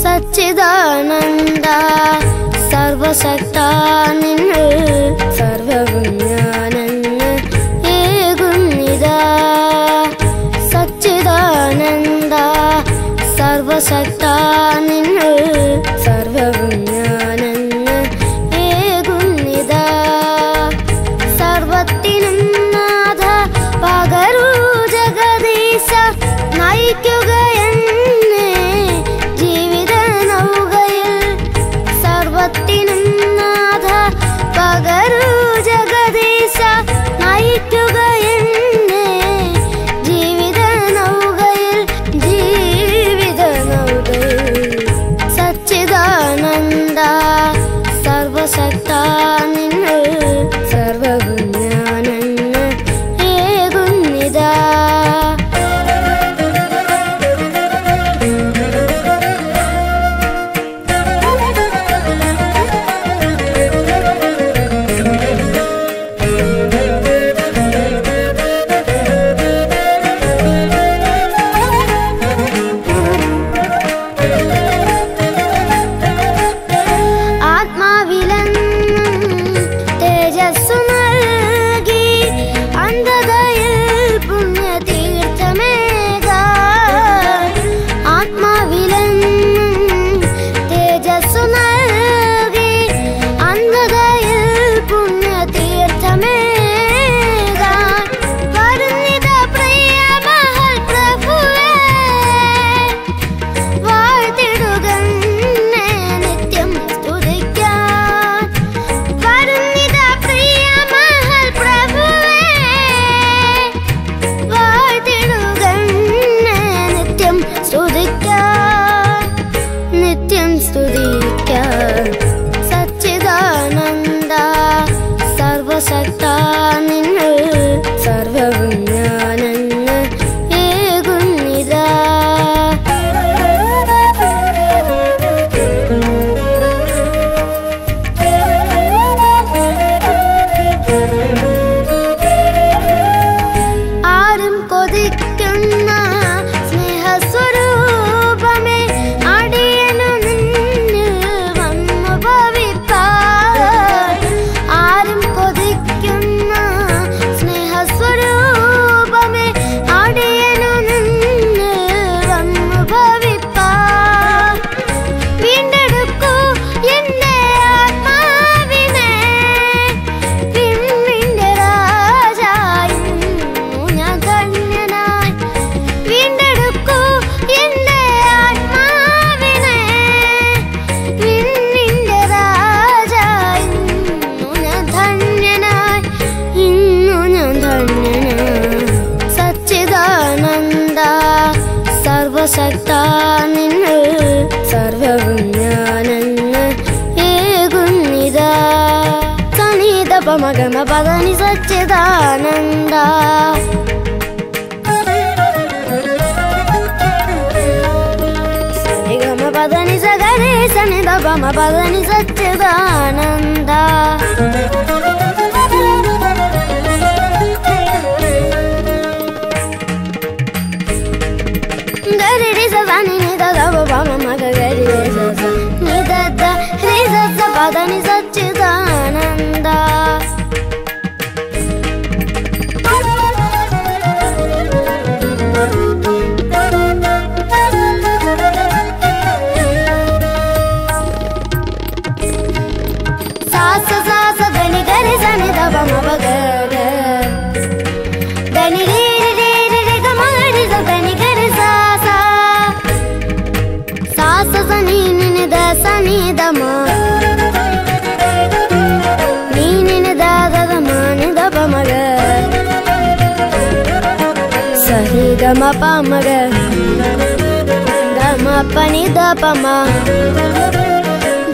സച്ചിദാനന്ദ സർവശക്ത നിന്നിൽ സർവവും ഞാനെന്ന് ഏകുന്നിതാ. സച്ചിദാനന്ദ സർവശക്ത നിന്നിൽ സർവവും ഞാനെന്ന് ഏകുന്നിതാ. സർവത്തിനും നാഥ പകരൂ ജഗദീശ, നയിക്കുക എന്നെ ജീവിത നൗകയിൽ. സർവത്തിനും നാഥ പകരൂ ജഗദീശ, നയിക്കുക എന്നെ ജീവിത നൗകയിൽ, ജീവിത നൗകയിൽ. സച്ചിദാനന്ദ സർവശക്ത നിന്നിൽ സർവവും ഞാനെന്ന് ഏകുന്നിതാ. നിത്യം സ്തുതിക്കാൻ സച്ചിദാനന്ദ സർവശക്ത നിന്നിൽ സർവവും ഞാനെന്ന് ഏകുന്നിതാ. ആരും കൊതിക്കുന്ന സ്നേഹസ്വരൂപമേ, അടിയനു നിന്നിൽ വന്നു ഭവിപ്പാൻ. ആരും കൊതിക്കുന്ന സ്നേഹസ്വരൂപമേ, അടിയനു നിന്നിൽ വന്നു ഭവിപ്പാൻ. വീണ്ടെടുക്കൂ എന്റെ ആത്മാവിനെ, പിന്നിന്റെ രാജായി ഞാൻ ധന്യനായി. വീണ്ടെടുക്കൂ എന്റെ ആത്മാവിനെ, പിന്നിന്റെ രാജായി ഞാൻ ധന്യനായി, ഇന്നു ഞാൻ ധന്യനായി. സച്ചിദാനന്ദ സർവശക്ത നിന്നിൽ സർവവും ഞാനെന്ന് ഏകുന്നിതാ. സനിധ പമഗമ പദനി സച്ചിദാനന്ദ. സനിഗമ പദനി സഗരേ സനിധ പമ പദനി സച്ചിദാനന്ദ. ഗരി സനി നിധ ഗവ പമ മഗ ഗരി സ നിധ ധ ഹരി സ പദനി സച്ചിദാനന്ദ. സാസ സാസ ധനി ഗരി സ ga ma pa ma ga ga ma pa ni da pa ma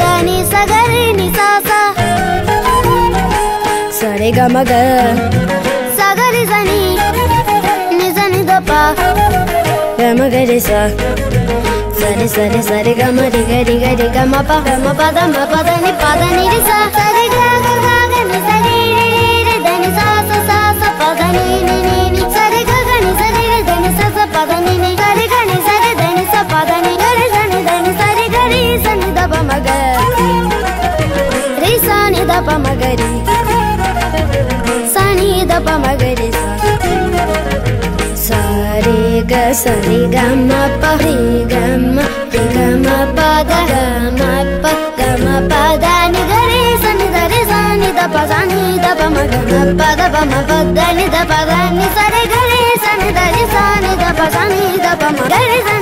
da ni sa ga re ni sa sa sa re ga ma ga sa ga re sa ni ni da pa ga ma ga re sa sa re ga ma pa da ma pa da ni re sa re ga ni sa re re da ni sa pa da ni sa re ga ni sa re da ni sa pa da ni sa re ga ni sa re da ni sa pa da ni ga re sa ni da ni sa re ga re sa ni da pa ma ga re sa ni da pa ma ga re sa ni da pa ma ga re sa sa re ga ma pa re ga ma pa da ga ma pa da ni ga re sa ni da pa ni da pa ma ga pa da pa ma pa da ni da pa da ni sa re ga re sa ni da pa ni da pa ma ga re sa